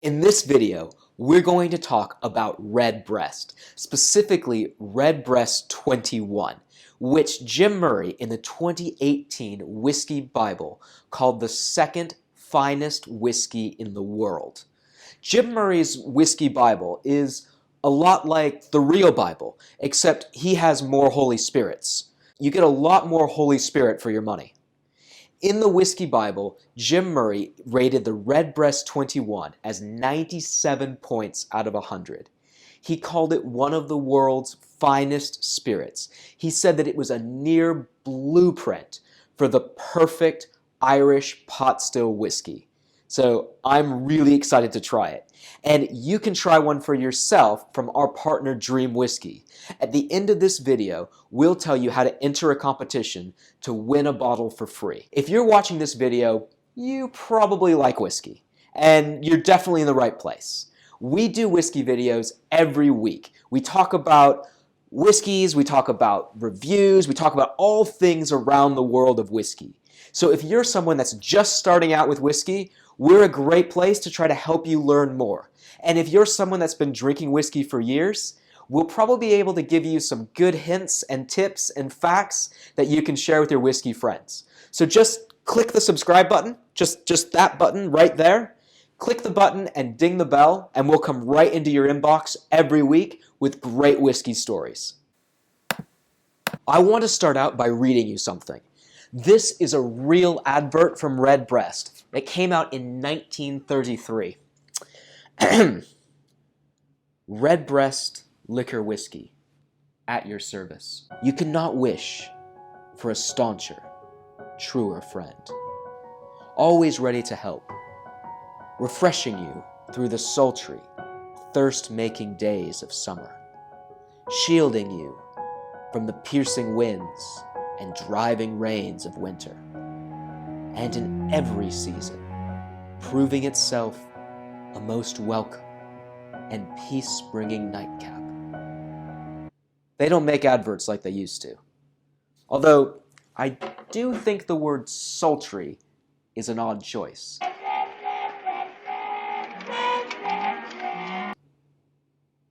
In this video, we're going to talk about Redbreast, specifically Redbreast 21, which Jim Murray in the 2018 Whiskey Bible called the second finest whiskey in the world. Jim Murray's Whiskey Bible is a lot like the real Bible, except he has more Holy Spirits. You get a lot more Holy Spirit for your money. In the Whiskey Bible, Jim Murray rated the Redbreast 21 as 97 points out of 100. He called it one of the world's finest spirits. He said that it was a near blueprint for the perfect Irish pot still whiskey. So I'm really excited to try it. And you can try one for yourself from our partner Dream Whiskey. At the end of this video, we'll tell you how to enter a competition to win a bottle for free. If you're watching this video, you probably like whiskey, and you're definitely in the right place. We do whiskey videos every week. We talk about whiskeys, we talk about reviews, we talk about all things around the world of whiskey. So if you're someone that's just starting out with whiskey, we're a great place to try to help you learn more. And if you're someone that's been drinking whiskey for years, we'll probably be able to give you some good hints and tips and facts that you can share with your whiskey friends. So just click the subscribe button, just that button right there. Click the button and ding the bell, and we'll come right into your inbox every week with great whiskey stories. I want to start out by reading you something. This is a real advert from Redbreast. It came out in 1933. Redbreast liquor whiskey, at your service. You cannot wish for a stauncher, truer friend. Always ready to help, refreshing you through the sultry, thirst-making days of summer, shielding you from the piercing winds and driving rains of winter, and in every season, proving itself a most welcome and peace-bringing nightcap. They don't make adverts like they used to. Although, I do think the word sultry is an odd choice.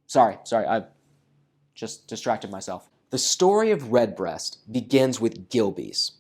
Sorry, I just distracted myself. The story of Redbreast begins with Gilbey's.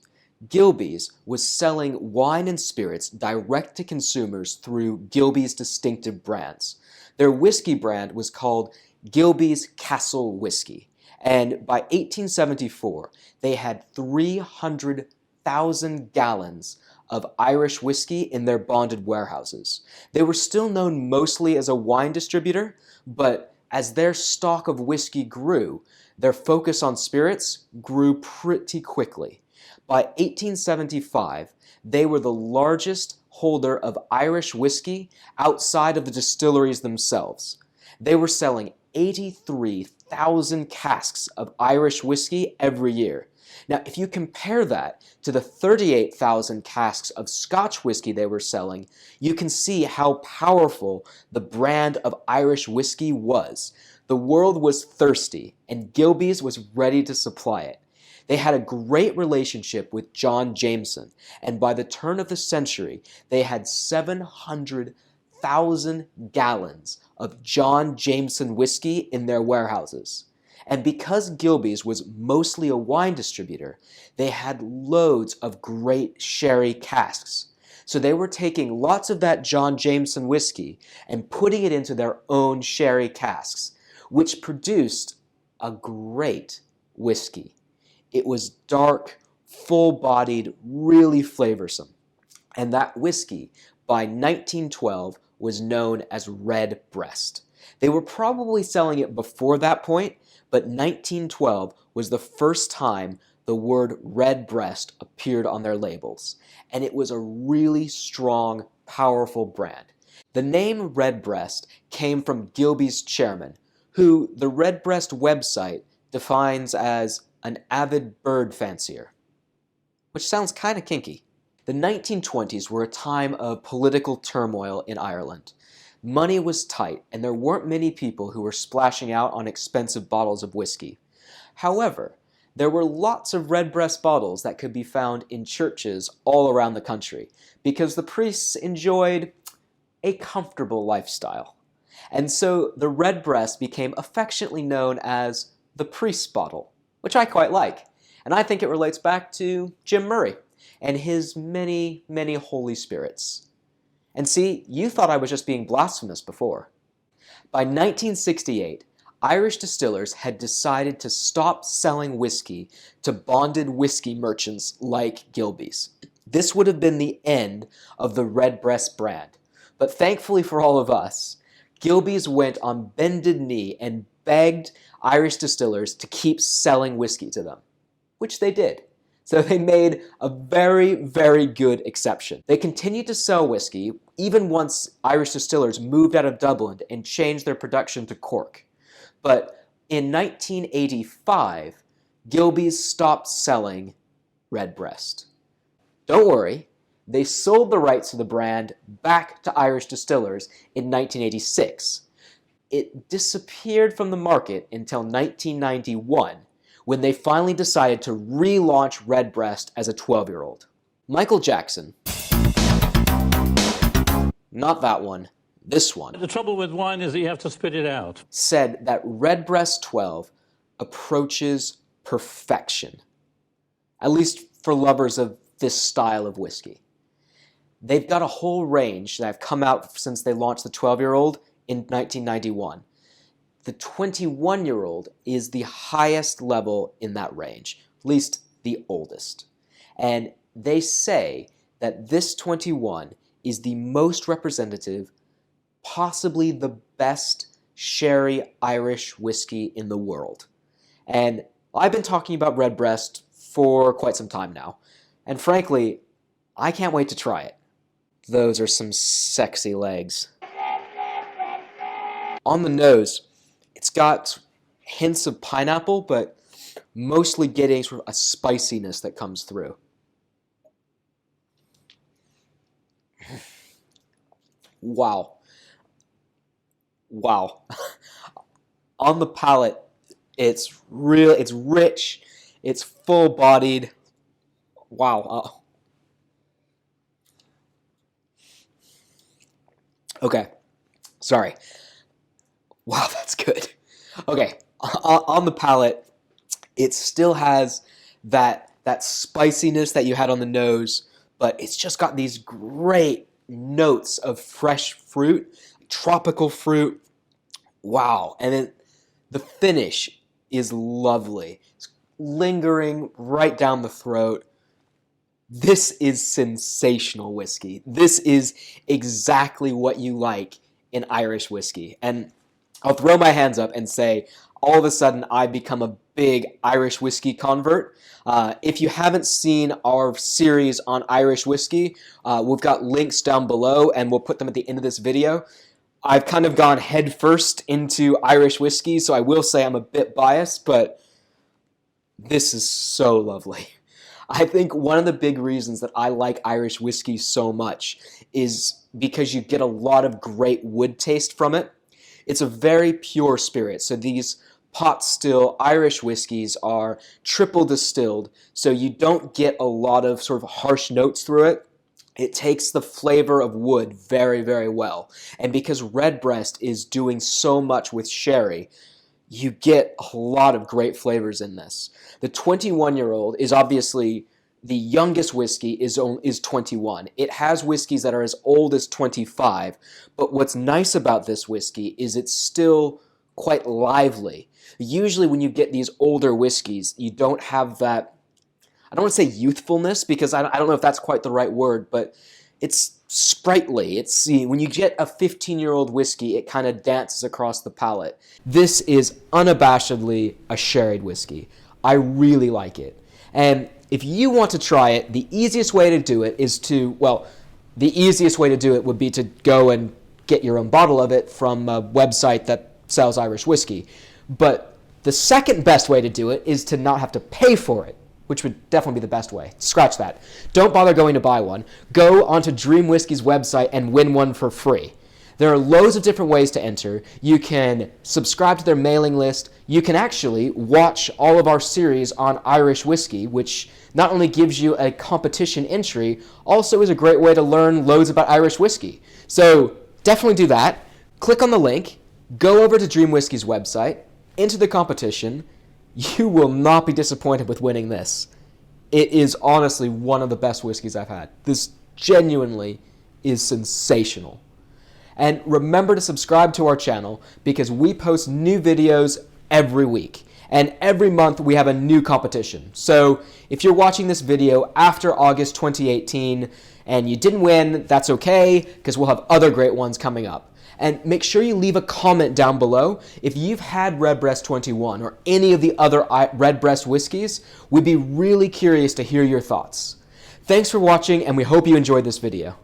Gilbey's was selling wine and spirits direct to consumers through Gilbey's distinctive brands. Their whiskey brand was called Gilbey's Castle Whiskey, and by 1874, they had 300,000 gallons of Irish whiskey in their bonded warehouses. They were still known mostly as a wine distributor, but as their stock of whiskey grew, their focus on spirits grew pretty quickly. By 1875, they were the largest holder of Irish whiskey outside of the distilleries themselves. They were selling 83,000 casks of Irish whiskey every year. Now, if you compare that to the 38,000 casks of Scotch whiskey they were selling, you can see how powerful the brand of Irish whiskey was. The world was thirsty, and Gilbey's was ready to supply it. They had a great relationship with John Jameson, and by the turn of the century, they had 700,000 gallons of John Jameson whiskey in their warehouses. And because Gilbey's was mostly a wine distributor, they had loads of great sherry casks. So they were taking lots of that John Jameson whiskey and putting it into their own sherry casks, which produced a great whiskey. It was dark, full-bodied, really flavorsome. And that whiskey, by 1912, was known as Redbreast. They were probably selling it before that point, but 1912 was the first time the word Redbreast appeared on their labels, and it was a really strong, powerful brand. The name Redbreast came from Gilbey's chairman, who the Redbreast website defines as an avid bird fancier, which sounds kind of kinky. The 1920s were a time of political turmoil in Ireland. Money was tight, and there weren't many people who were splashing out on expensive bottles of whiskey. However, there were lots of Redbreast bottles that could be found in churches all around the country, because the priests enjoyed a comfortable lifestyle. And so the Redbreast became affectionately known as the priest's bottle, which I quite like. And I think it relates back to Jim Murray and his many, many Holy Spirits. And see, you thought I was just being blasphemous before. By 1968, Irish distillers had decided to stop selling whiskey to bonded whiskey merchants like Gilbey's. This would have been the end of the Redbreast brand. But thankfully for all of us, Gilbey's went on bended knee and begged Irish distillers to keep selling whiskey to them, which they did. So they made a very, very good exception. They continued to sell whiskey even once Irish distillers moved out of Dublin and changed their production to Cork. But in 1985, Gilbey's stopped selling Redbreast. Don't worry, they sold the rights to the brand back to Irish distillers in 1986. It disappeared from the market until 1991, when they finally decided to relaunch Redbreast as a 12-year-old. Michael Jackson, not that one, this one. The trouble with wine is that you have to spit it out. Said that Redbreast 12 approaches perfection, at least for lovers of this style of whiskey. They've got a whole range that have come out since they launched the 12-year-old in 1991. The 21-year-old is the highest level in that range, at least the oldest. And they say that this 21 is the most representative, possibly the best sherry Irish whiskey in the world. And I've been talking about Redbreast for quite some time now. And frankly, I can't wait to try it. Those are some sexy legs. On the nose, it's got hints of pineapple, but mostly getting sort of a spiciness that comes through. Wow. Wow. On the palate, it's rich, it's full-bodied. Wow. Okay. Sorry. Wow, that's good. Okay. On the palate, it still has that spiciness that you had on the nose, but it's just got these great notes of fresh fruit, tropical fruit. Wow. And then the finish is lovely. It's lingering right down the throat. This is sensational whiskey. This is exactly what you like in Irish whiskey. And I'll throw my hands up and say, all of a sudden, I've become a big Irish whiskey convert. If you haven't seen our series on Irish whiskey, we've got links down below, and we'll put them at the end of this video. I've kind of gone headfirst into Irish whiskey, so I will say I'm a bit biased, but this is so lovely. I think one of the big reasons that I like Irish whiskey so much is because you get a lot of great wood taste from it. It's a very pure spirit, so these pot still Irish whiskeys are triple distilled, so you don't get a lot of sort of harsh notes through it. It takes the flavor of wood very, very well. And because Redbreast is doing so much with sherry, you get a lot of great flavors in this. The 21-year-old is obviously the youngest whiskey is 21. It has whiskeys that are as old as 25, but what's nice about this whiskey is it's still quite lively. Usually when you get these older whiskeys, you don't have that, I don't want to say youthfulness, because I don't know if that's quite the right word, but it's sprightly. When you get a 15-year-old whiskey, it kind of dances across the palate. This is unabashedly a sherried whiskey. I really like it. And if you want to try it, the easiest way to do it would be to go and get your own bottle of it from a website that sells Irish whiskey. But the second best way to do it is to not have to pay for it, which would definitely be the best way. Scratch that. Don't bother going to buy one. Go onto Dream Whiskey's website and win one for free. There are loads of different ways to enter. You can subscribe to their mailing list. You can actually watch all of our series on Irish whiskey, which not only gives you a competition entry, also is a great way to learn loads about Irish whiskey. So definitely do that. Click on the link, go over to Dream Whisky's website, enter the competition. You will not be disappointed with winning this. It is honestly one of the best whiskeys I've had. This genuinely is sensational. And remember to subscribe to our channel because we post new videos every week. And every month we have a new competition. So if you're watching this video after August 2018 and you didn't win, that's okay because we'll have other great ones coming up. And make sure you leave a comment down below if you've had Redbreast 21 or any of the other Redbreast whiskeys. We'd be really curious to hear your thoughts. Thanks for watching and we hope you enjoyed this video.